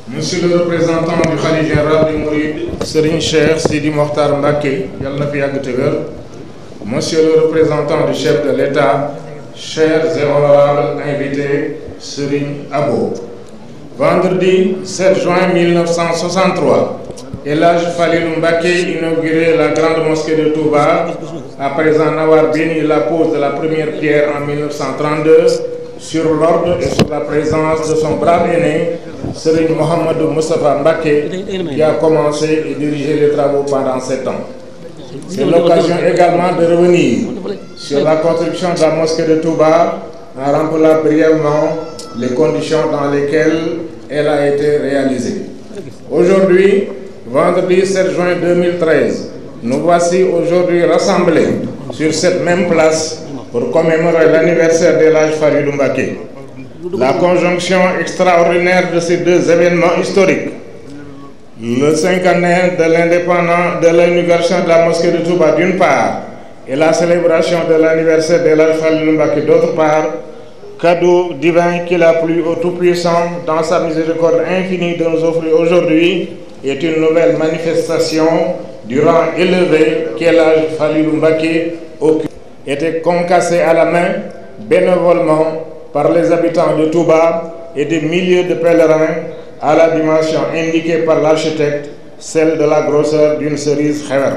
Monsieur le représentant du Khalife général du Mouride, Serigne Cheikh Sidi Mokhtar Mbacké, Yal na fi yàgg te wér. Monsieur le représentant du chef de l'État, chers et honorables invités, Serigne Abo. Vendredi 7 juin 1963, El Hadj Falilou Mbacké inaugurait la grande mosquée de Touba, après en avoir béni la pose de la première pierre en 1932, sur l'ordre et sous la présence de son brave aîné, Serigne Mohamedou Moustapha Mbacké, qui a commencé et dirigé les travaux pendant 7 ans. C'est l'occasion également de revenir sur la construction de la mosquée de Touba, en rappelant brièvement les conditions dans lesquelles elle a été réalisée. Aujourd'hui, vendredi 7 juin 2013, nous voici aujourd'hui rassemblés sur cette même place pour commémorer l'anniversaire d'El Hadj Falilou Mbacké. La conjonction extraordinaire de ces deux événements historiques, le cinquantenaire de l'indépendance de l'inauguration de la mosquée de Touba d'une part et la célébration de l'anniversaire d'El Hadj Falilou Mbacké d'autre part, cadeau divin qu'il a plu au Tout-Puissant dans sa miséricorde infinie de nous offrir aujourd'hui, est une nouvelle manifestation du rang élevé qu'El Hadj Falilou Mbacké occupe. Était concassé à la main bénévolement par les habitants de Touba et des milliers de pèlerins à la dimension indiquée par l'architecte, celle de la grosseur d'une cerise xewer.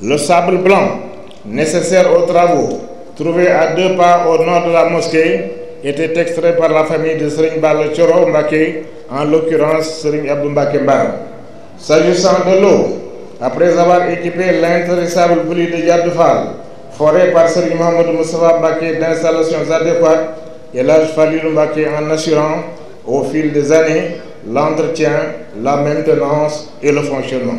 Le sable blanc nécessaire aux travaux, trouvé à 2 pas au nord de la mosquée, était extrait par la famille de Serigne Balla Thioro Mbacké, en l'occurrence Serigne Abdou Mbacké Mbar. S'agissant de l'eau, après avoir équipé l'intarissable puits de Diadou Fall, foré par Serigne Mohamedou Moustapha Mbacké d'installations adéquates, El Hadj Falilou Mbacké en assurant au fil des années l'entretien, la maintenance et le fonctionnement.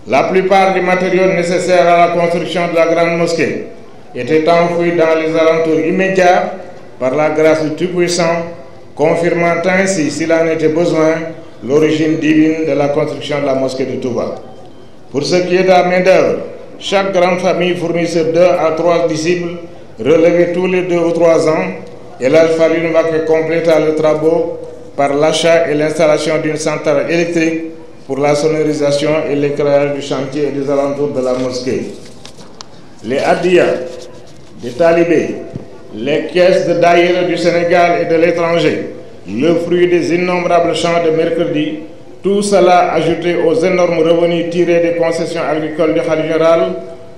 La plupart des matériaux nécessaires à la construction de la grande mosquée étaient enfouis dans les alentours immédiats par la grâce du Tout-Puissant, confirmant ainsi, s'il en était besoin, l'origine divine de la construction de la mosquée de Touba. Pour ce qui est de la main-d'œuvre, chaque grande famille fournissait 2 à 3 disciples, relevés tous les 2 ou 3 ans. El Hadj Falilou Mbacké compléta le travaux par l'achat et l'installation d'une centrale électrique pour la sonorisation et l'éclairage du chantier et des alentours de la mosquée. Les hadiyas des talibés, les caisses de daïra du Sénégal et de l'étranger, le fruit des innombrables champs de mercredi, tout cela ajouté aux énormes revenus tirés des concessions agricoles du Khalife général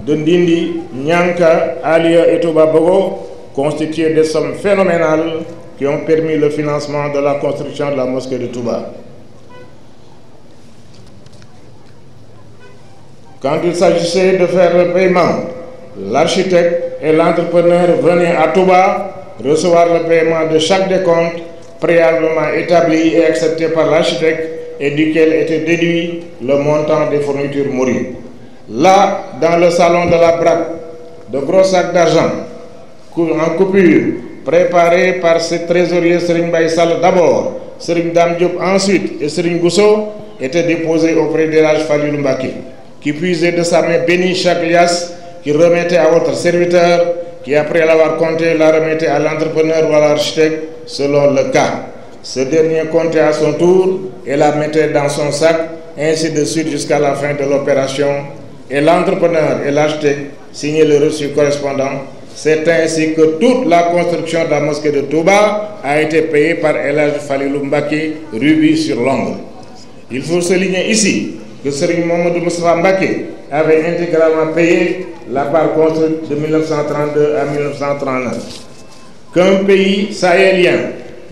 de Ndindi, Nianka, Alia et Touba Bogo, constituaient des sommes phénoménales qui ont permis le financement de la construction de la mosquée de Touba. Quand il s'agissait de faire le paiement, l'architecte et l'entrepreneur venaient à Touba recevoir le paiement de chaque décompte préalablement établi et accepté par l'architecte et duquel était déduit le montant des fournitures mourides. Là, dans le salon de la BRAC, de gros sacs d'argent en coupure, préparés par ses trésoriers Serigne Baye Sall d'abord, Serigne Dame Diop ensuite et Serigne Bousso, étaient déposés auprès d'El Hadj Falilou Mbacké, qui puisait de sa main bénie chaque liasse, qui remettait à votre serviteur, qui après l'avoir compté la remettait à l'entrepreneur ou à l'architecte selon le cas. Ce dernier comptait à son tour et la mettait dans son sac, ainsi de suite jusqu'à la fin de l'opération, et l'entrepreneur et l'architecte signaient le reçu correspondant. C'est ainsi que toute la construction de la mosquée de Touba a été payée par El Hadj Falilou Mbacké, rubis sur l'ongle. Il faut souligner ici que Serigne Mohamedou Moustapha Mbacké avait intégralement payé la part construite de 1932 à 1939. Qu'un pays sahélien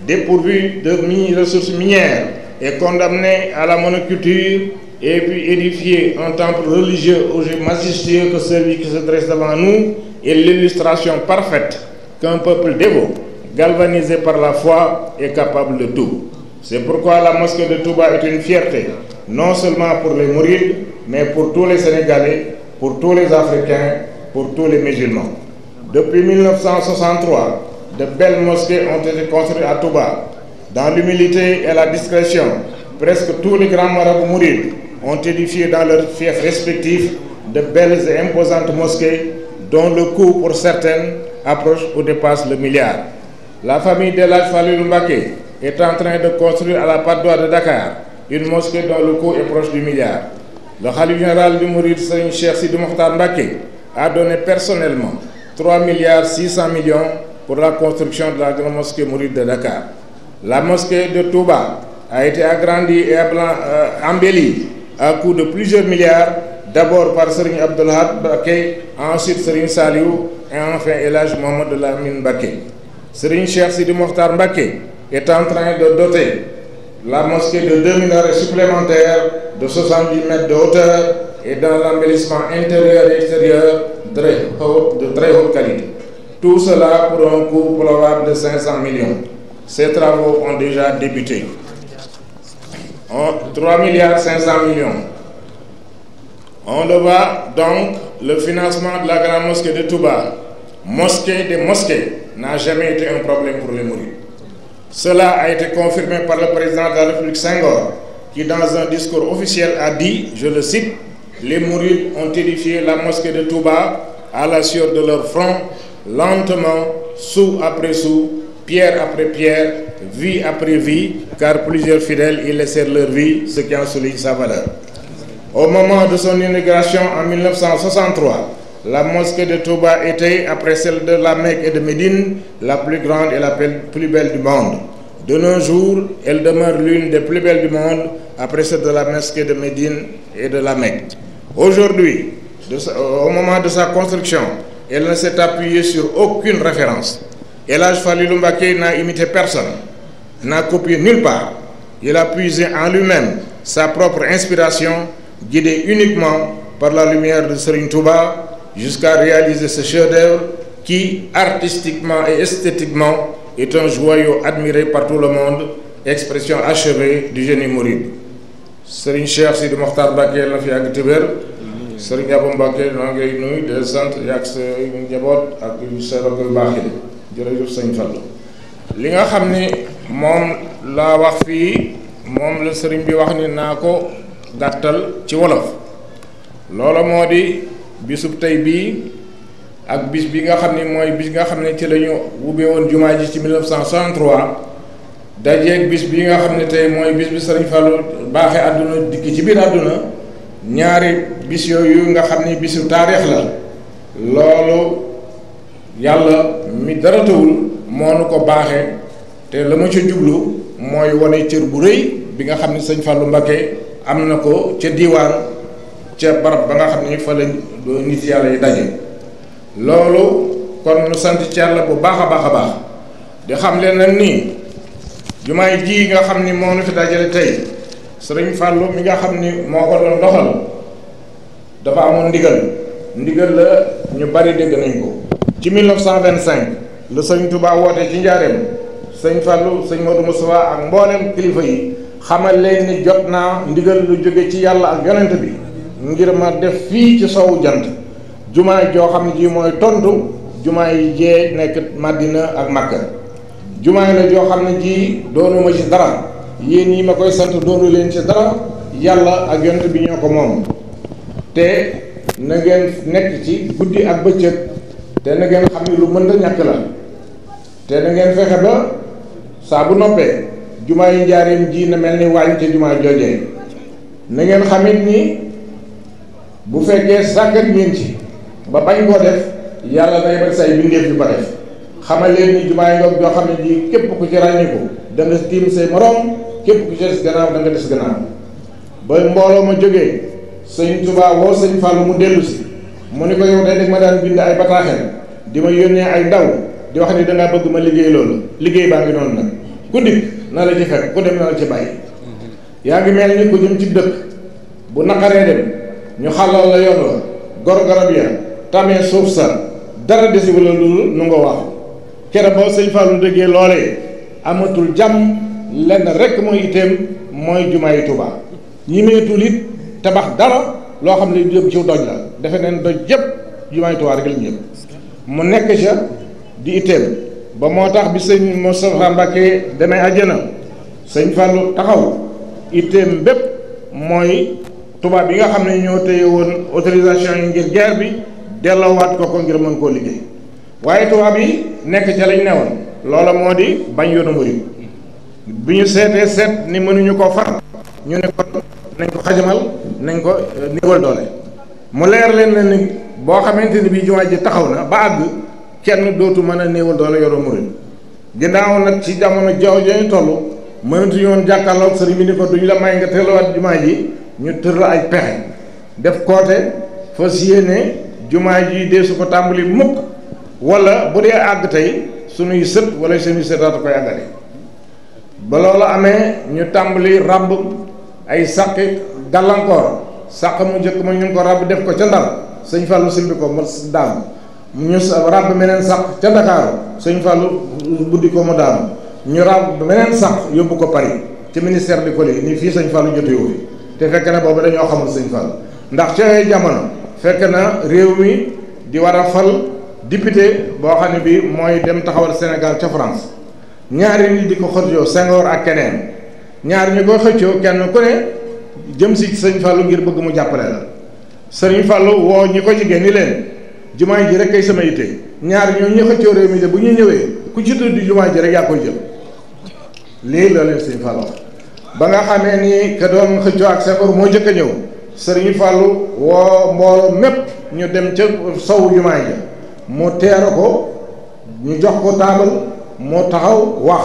dépourvu de ressources minières est condamné à la monoculture et puis édifier un temple religieux aussi majestueux que celui qui se dresse devant nous est l'illustration parfaite qu'un peuple dévot, galvanisé par la foi, est capable de tout. C'est pourquoi la mosquée de Touba est une fierté, non seulement pour les mourides, mais pour tous les Sénégalais, pour tous les Africains, pour tous les musulmans. Depuis 1963, de belles mosquées ont été construites à Touba. Dans l'humilité et la discrétion, presque tous les grands marabouts mourides ont édifié dans leurs fiefs respectifs de belles et imposantes mosquées dont le coût pour certaines approche ou dépasse le milliard. La famille d'El Hadj Falilou Mbacké est en train de construire à la Patte d'Oie de Dakar une mosquée dont le coût est proche du milliard. Le khalife général du Mouride, Serigne Cheikh Sidi Mokhtar Mbacké, a donné personnellement 3,6 milliards pour la construction de la grande mosquée Mouride de Dakar. La mosquée de Touba a été agrandie et embellie à coût de plusieurs milliards, d'abord par Serigne Abdoul Ahad Mbacké, ensuite Serigne Saliou et enfin El Hadj Mohamed Lamine Mbacké. Serigne Cheikh Sidi Mokhtar Mbacké est en train de doter la mosquée de 2 minarets supplémentaires de 70 mètres de hauteur et dans l'embellissement intérieur et extérieur de très haute qualité. Tout cela pour un coût probable de 500 millions. Ces travaux ont déjà débuté. 3,5 milliards. On le voit donc, le financement de la grande mosquée de Touba, mosquée des mosquées, n'a jamais été un problème pour les mourides. Cela a été confirmé par le président de la République Senghor, qui dans un discours officiel a dit, je le cite, « Les mourides ont édifié la mosquée de Touba à la sueur de leur front, lentement, sou après sou, pierre après pierre, vie après vie, car plusieurs fidèles y laissèrent leur vie, ce qui en souligne sa valeur. » Au moment de son inauguration en 1963, la mosquée de Touba était, après celle de la Mecque et de Médine, la plus grande et la plus belle du monde. De nos jours, elle demeure l'une des plus belles du monde, après celle de la mosquée de Médine et de la Mecque. Aujourd'hui, au moment de sa construction, elle ne s'est appuyée sur aucune référence. El Hadj Falilou Mbacké n'a imité personne, n'a copié nulle part. Il a puisé en lui-même sa propre inspiration, guidé uniquement par la lumière de Serigne Touba, jusqu'à réaliser ce chef-d'œuvre qui, artistiquement et esthétiquement, est un joyau admiré par tout le monde, expression achevée du génie mouride. Serigne Cheikh Sidi Mokhtar Mbacké la fi yàgg te wér. Serigne Abou Mbacké noo ngi nuyu de sant yàgg sa njaboot ak sa rakk yu baax yi. Jërëjëf sëñ Fallou. Li nga xam ni moom laa wax fii moom la sëriñ bi wax ni naa ko gàttal ci wolof. Loola moo di bisub tey bii ak bis bi nga xam ni mooy bis nga xam ne ci la ñu wubbee woon jumaa ji ci 1963 dajeeg bis bi nga xam ne tey mooy bis bi Sëriñ Fallou baaxee àdduna dikki ci biir àdduna ñaari bis yooyu nga xam ni bisu taarix la loolu yàlla mi dara tawul moo nu ko baaxee te la ma ca jublu mooy wane cër bu rëy bi nga xam ni Sëñ Fallou Mbacké am na ko ca diiwaan ca barab ba nga xam ni fa la nit yàlla yi daje loolu kon nu sant ci yàlla bu baax a baax a baax di xam leen nag nii jumaay ji nga xam ni moo nu fi dajale tey Sëriñ Fallou mi nga xam ni moo ko doon doxal dafa amoon ndigal la ñu bari dégg nañ ko ci 1925 le Sëriñ Touba woote ci njaareem Sëñ Fallou Sëñ Modou Moustapha ak mboolem kilifa yi xamal leen ni jot naa ndigal lu jóge ci yàlla ak yonent bi ngir ma def fii ci sowu jant jumaay joo xam ne ji mooy tontu jumaay jee nekk Madina ak Makka jumaay la joo xam ne ji doonuma ci dara yéen yi ma koy sant doonu leen ci dara yàlla ak yonent bi ñoo ko moom te na ngeen nekk ci guddi ak bëccëg te na ngeen xam ni lu mënta ñàkk la te na ngeen fexe ba saa bu noppee jumaa yi njaareem ji na mel ni waañ ca jumaa joojee na ngeen xamit ni bu fekkee sàggat ngeen ci ba bañ koo def yàlla day ba say bindeef yu ko def xamal leen ni jumaa yi ngoog joo xam ne ji képp ku ci ràññiku da nga tiim say moroom képp ku ci des gannaaw da nga des gannaaw ba mbooloo ma jógee Sëñ Touba woo Sëñ Fallou mu dellu si mu ni ko yow day def ma daan bind ay bataaxel di ma yónnee ay ndaw di wax ni dangaa bëgg ma liggéey loolu liggéey baa ngi noonu nag ku dikk na la ci fekk ku dem na la ci bàyyi yaa ngi mel ni ku jëm ci dëkk bu naqaree dem ñu xàllal la yoon la gor garab ya tamee suuf sa dara desi wala loolu nu nga wax kere boo Sëñ Fallou déggee loolee amatul jàmm lenn rek mooy itteem mooy jumaay Touba ñi meetul it tabax dara loo xam ne jëm ci doj la defe neen doj yëpp jumaay Touba rek lañu jëm mu nekk ca di itteem ba moo tax bi Sëñ Moustapha Mbacké demee àjjana Sëñ Fallou taxaw itteem bépp mooy tubaab yi nga xam ne ñoo téye woon autorisation yi ngir guerre bi delloowaat ko ngir mën koo liggéey waaye tubaab yi nekk ca lañ newoon loola moo di bañ yoonu murid bi ñu seetee seet ni mënuñu koo far ñu ne kon nañ ko xajamal nañ ko néewal doole mu leer leen na ni boo xamante ni bii jumaa ji taxaw na ba àgg kenn dootu mën a néewal doole yoonu murid ginnaaw nag ci jamono jooju ñu toll mënatuñu woon jàkkaarloog sëriñ bi ni ko duñ la may nga teeluwaat jumaa ji ñu tër la ay pexe def koote fas yéene jumaa ji dee su ko tàmbali mukk wala bu dee àgg tey sunuy sët wala sunuy sëtaat koy àggale ba loolu amee ñu tàmbali ràbb ay sàqi gàllankoor sàq mu njëkk ma ñu ngi ko ràbb def ko ca Ndar sëñ Fallou simbi ko mu daanu ñu ràbb meneen sàq ca Ndakaaru sëñ Fallou buddi ko mu daanu ñu ràbb meneen sàq yóbbu ko Paris ci ministère du Colis nii fii sëñ Fallou jote wu fi te fekk na boobu dañoo xamul sëñ Fallou ndax ci ay jamono fekk na réew mi di war a fal député boo xam ne bi mooy dem taxawal Sénégal ca France ñaari nit di ko xëccoo Senghor ak keneen ñaar ñu ko xëccoo kenn ku ne jëm si sëñ Fallou ngir bëgg mu jàppale la sëriñ Fallou woo ñi ko jigéen ni leen jumaa ji rek kay sama yitte ñaar ñoo ñu xëccoo réew mi de bu ñu ñëwee ku ci tudd jumaa ji rek yaa koy jël lii la leen sëñ Fallou ba nga xamee ni ka doon xëccoo ak Senghor moo jëkk a ñëw sëriñ Fallou woo mbooloo mépp ñu dem ca sowu jumaa ji mu teeru ko ñu jox ko taabal moo taxaw wax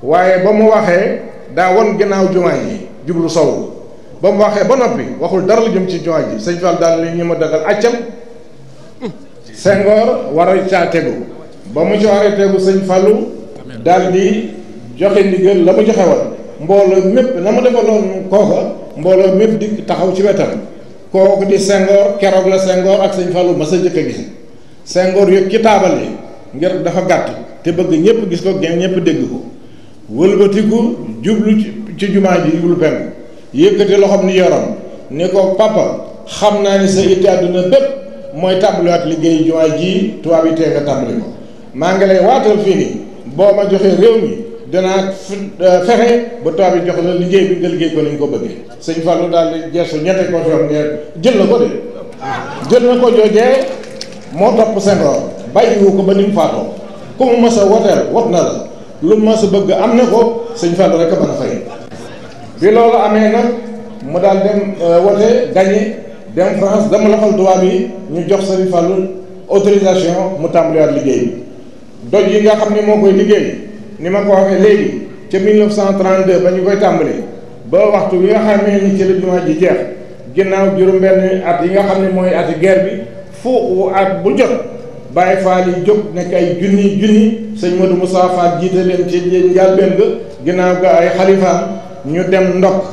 waaye ba mu waxee daa won ginnaaw jumaa ji jublu sowu ba mu waxee ba noppi waxul dara lu jëm ci jumaa ji sëñ Fall daal li ñu ma dagal accam Senghor war a caa tegu ba mu ci waree tegu sëñ Fallou daal di joxe ndigal la mu joxe woon mbooloo mépp na mu defaloon kooka mbooloo mépp di taxaw ci wetam kooku di Senghor keroog la Senghor ak sëñ Fallou ma sa jëkk a gis Senghor yëg ci taabal yi ngir dafa gàtt te bëgg ñëpp gis ko gen ñëpp dégg ko wëlbatiku jublu ci jumaa ji jublu penku yëkkati loxoom ni yorom ni ko papa xam naa ni sa itti àdduna bépp mooy tàmbaliwaat liggéey jumaa ji tubaab yi tee nga tàmbali ko maa ngi lay waatal fii nii boo ma joxee réew mi danaa fexe ba tubaab yi jox la liggéey bi nga liggéey ko ni ñu ko bëggee sëñ Fallou daal di gestu ñette ko fiam ne jël na ko de jël na ko joojee moo topp Senghor bàyyiwu ko ba ni mu faatoo ku mu mas a woteel wot na la lu mu mas a bëgg am na ko sëñ Fallou rek a mën a fay bi loolu amee nag mu daal dem wote gagné dem France dama loxol tubaab yi ñu jox sëñ Fallou autorisation mu tàmbaliwaat liggéey bi doj yi nga xam ne moo koy liggéey ni ma ko waxee léegi ca 1932 ba ñu koy tàmbali ba waxtu bi nga xamee ni ci la jumaa ji jeex ginnaaw juróom-benn at yi nga xam ne mooy ati guerre bi fu at bu jot Baye Fall yi jóg nekk ay junni sëñ Modou Moussa Fall jiite leen ci njàlbéen ga ginnaaw ga ay xalifaam ñu dem ndokk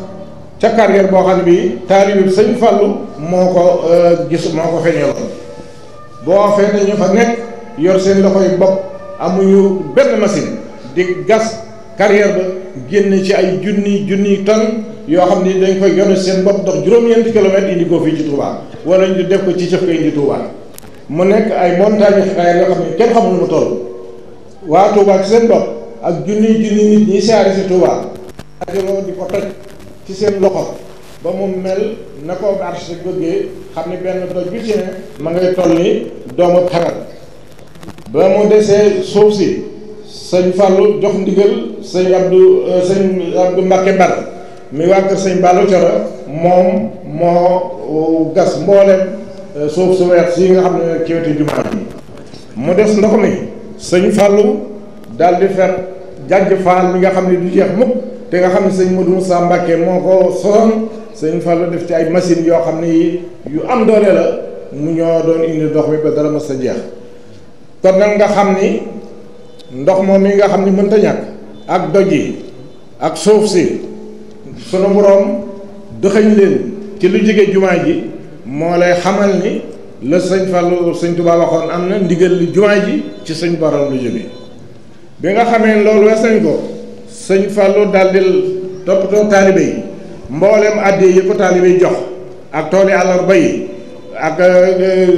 ca carrière boo xam ne bi taalibe sëñ Fallou moo ko gis moo ko feeñaloon boo fee dañu fa nekk yor seen loxo yi bopp amuñu benn machine di gas carrière ba génn ci ay junni tonnes yoo xam ni dañ koy yore seen bopp dox juróom-ñeenti kilomètres indi ko fii ci Touba wala ñu def ko ci cëf ko indi Touba mu nekk ay montagne xayaar yoo xam ne kenn xamul mu toll waa Touba ci seen bopp ak junni nit ñi siyaare si Touba ajaloo di ko toj ci seen loxo ba mu mel na ko architecte bëggee xam ne benn doj bi ci ne ma ngay toll ni doomu xaral ba mu desee suuf si sëñ Fallou jox ndigal sëñ Abdou Mbacké Bar mi waa kër sëñ Ballou Thioro moom moo gas mboolem suuf su weex si nga xam ne ci wetu jumaa ji mu des ndox mi sëñ Fallou daal di fer jàjj faal mi nga xam ne du jeex mukk te nga xam ne sëñ Modou Moussa Mbacké moo ko sosoon sëñ Fallou def ci ay machines yoo xam ne yu am doole la mu ñoo doon indi ndox mi ba dara mës a jeex kon nag nga xam ni ndox moom mi nga xam ni mënta ñàkk ak doj yi ak suuf si sunu boroom dëxëñ leen ci lu jege jumaa ji moo lay xamal ni la sëñ Fallou sëñ Touba waxoon am na ndigal li jumaa ji ci sëñ borom lu jóge bi nga xamee loolu wees nañ ko sëñ Fallou daal di toppatoo taalibe yi mboolem àddee yi ko taalibe yi jox ak tooli àllarba yi ak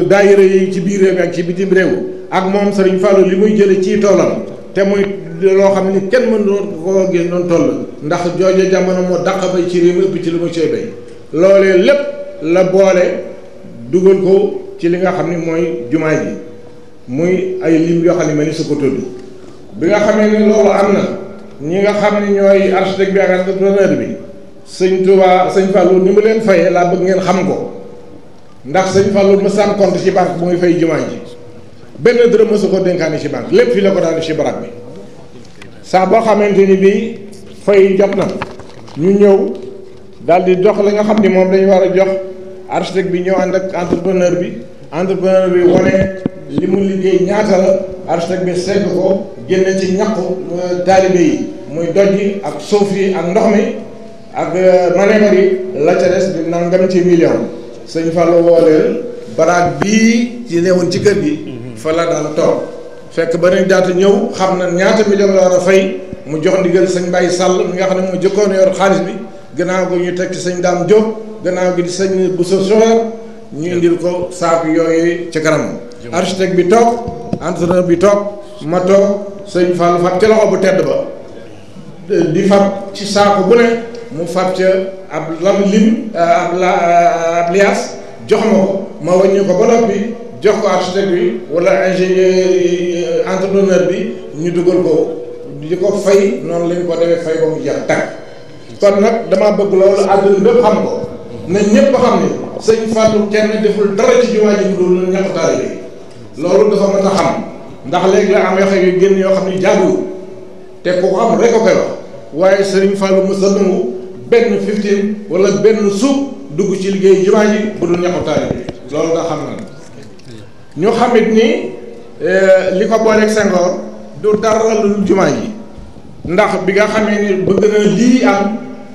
daayira yi ci biir réew mi ak ci bitim réew ak moom sëriñ Fallou li muy jële ci toolam te muy loo xam ni kenn mën doon koo génn doon toll ndax jooje jamono moo dàq bay ci réew mi ëpp ci li mu cay bay loolee lépp la boole dugal ko ci li nga xam ni mooy jumaa ji muy ay lim yoo xam ne ma ni su ko tudd bi nga xamee ne loolu am na ñi nga xam ne ñooy architecte bi ak entrepreneur bi sëñ Touba sëñ Fallou ni mu leen fayee laa bëgg ngeen xam ko ndax sëñ Fallou mësa am compte ci banque bu muy fay jumaa ji benn dërëm mësu ko dénkaani ci banque lépp fii la ko daan ci barab bi saa boo xamante ni bii fay jot na ñu ñëw daal di jox la nga xam ni moom lañu war a jox architecte bi ñëw ànd ak entrepreneur bi wane li mu liggéey ñaata la architecte bi segg ko génne ci ñaqu taalibe yi muy doj yi ak suuf yi ak ndox mi ak maneemar yi la ca des di nangam ci million sëñ Fallou woo leen baraag bii ci newoon ci kër gi fa la daan toog fekk ba nañ daata ñëw xam na ñaata million la war a fay mu jox ndigal sëñ Baye Sall mi nga xam ne moo jëkkoon yor xaalis bi gannaaw ko ñu teg ci sëñ Dame Diop gannaaw gi di sëñ Bousso Sower ñu indil ko saaku yooyu ci kanam architecte bi toog entrepreneur bi toog ma toog sëñ Fallou fab ca loxo bu tedd ba di fab ci saaku bu ne mu fab ca ab liaas jox ma ko ma wàññi ko ba noppi jox ko architecte bi wala ingénieur entrepreneur bi ñu dugal ko di ko fay noonu lañ ko defee fay ba mu jeex tàkk kon nag damaa bëgg loolu àdduna bépp xam ko na ñépp xam ne sëñ Fallou kenn deful dara ci jumaa ji dul ñàkk taalibe yi loolu dafa mën a xam ndax léegi la am yoo xam yu génn yoo xam ne jaaduwul te ku ko xam rek ko koy wax waaye sëriñ Fallou mos a nangu benn 15 wala benn suuf dugg ci liggéey jumaa ji bu dul ñàkk taalibe yi loolu nga xam na ñu xamit ni li ko booleeg Senghor du dara lu jumaa ji ndax bi nga xamee ni bëgg na lii am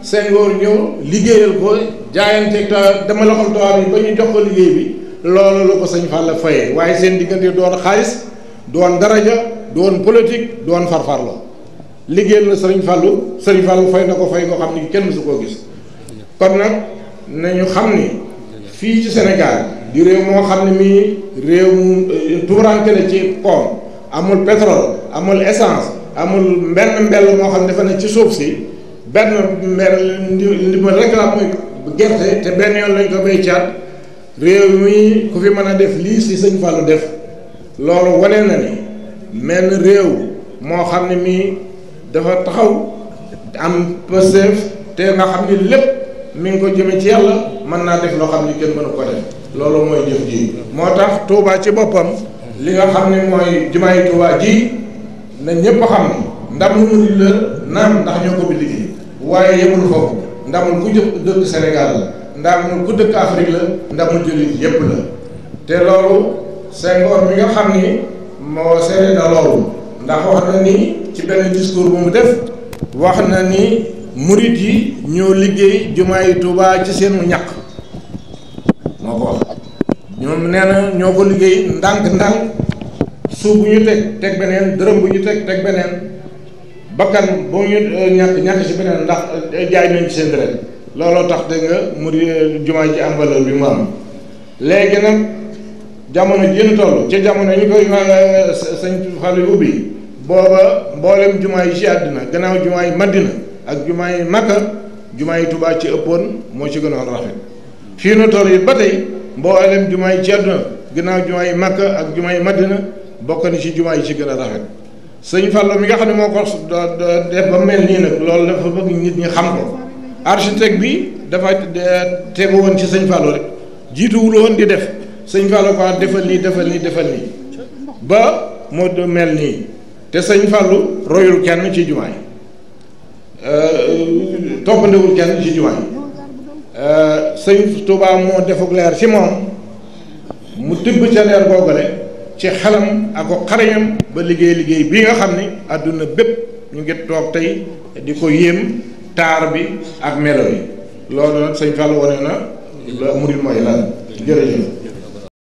Senghor ñëw liggéeyal ko jaayante dama la xam tubaab yi ba ñu jox ko liggéey bi loolu la ko sëñ Fall fayee waaye seen diggante doon xaalis doon daraja doon politique doon farfarloo liggéeyal na sëriñ Fallu fay na ko fay nga xam ni kenn mësu koo gis kon nag nañu xam ni fii ci Sénégal di réew moo xam ne mii réew mu tuuranke la ci koom amul pétrole amul essence amul mbenn mbell moo xam ne dafa ne ci suuf si benn mbell ndimbal rek la muy gerte te benn yoon lañ ko béy caat réew mi ku fi mën a def lii si sëñ Fallou def loolu wane na ni menn réew moo xam ne mii dafa taxaw am pëseef te nga xam ni lépp mi ngi ko jëme ci yàlla mën naa def loo xam ni kenn mënu ko def loolu mooy jëf ji moo tax Touba ci boppam li nga xam ne mooy jumaay Touba ji na ñépp xam ne ndamul murid la naam ndax ñoo ko bi liggéey waaye yemul foofu ndamul ku dëkk Sénégal la ndamul ku dëkk Afrique la ndamul jullit yépp la te loolu Senghor mi nga xam ni moo seede na loolu ndax wax na ni ci benn discours bu mu def wax na ni murid yi ñoo liggéey jumaay Touba ci seen mu ñàkk moo ko wax ñoom nee na ñoo ko liggéey ndànk-ndànk suuf bu ñu teg beneen dërëm bu ñu teg beneen bakkan boo ñu ñàkk ci beneen ndax jaay nañ ci seen deret looloo tax dégg nga murid jumaa ji am valeur bi mu am léegi nag jamono ji ñu toll ca jamono ñu koy sëñ Fallou ubbi booba mboolem jumaa yi ci àddina gannaaw jumaa yi Madina ak jumaa yi Makka jumaa yi Touba ci ëppoon moo ci gënoon rafet fii nu toll it ba tey mboolem jumaa yi ci àddina gannaaw jumaa yi Makka ak jumaa yi Madina bokk na ci jumaa yi ci gën a rafet sëñ Fallou mi nga xam ne moo ko def ba mel nii nag loolu dafa bëgg nit ñi xam ko architecte bi dafa tegu woon ci sëñ Fallou rek jiituwul woon di def sëñ Fallou ko defal nii ba moo mel nii te sëñ Fallou royul kenn ci jumaa yi toppandewul kenn ci jumaa yi sëñ Touba moo defuk leer ci moom mu tibb ca leer googale ci xelam ak ko xarañam ba liggéey bii nga xam ni àdduna bépp ñu ngi toog tey di ko yéem taar bi ak melo yi loolu nag sëñ Fallou wane na murid mooy lan jërëjëf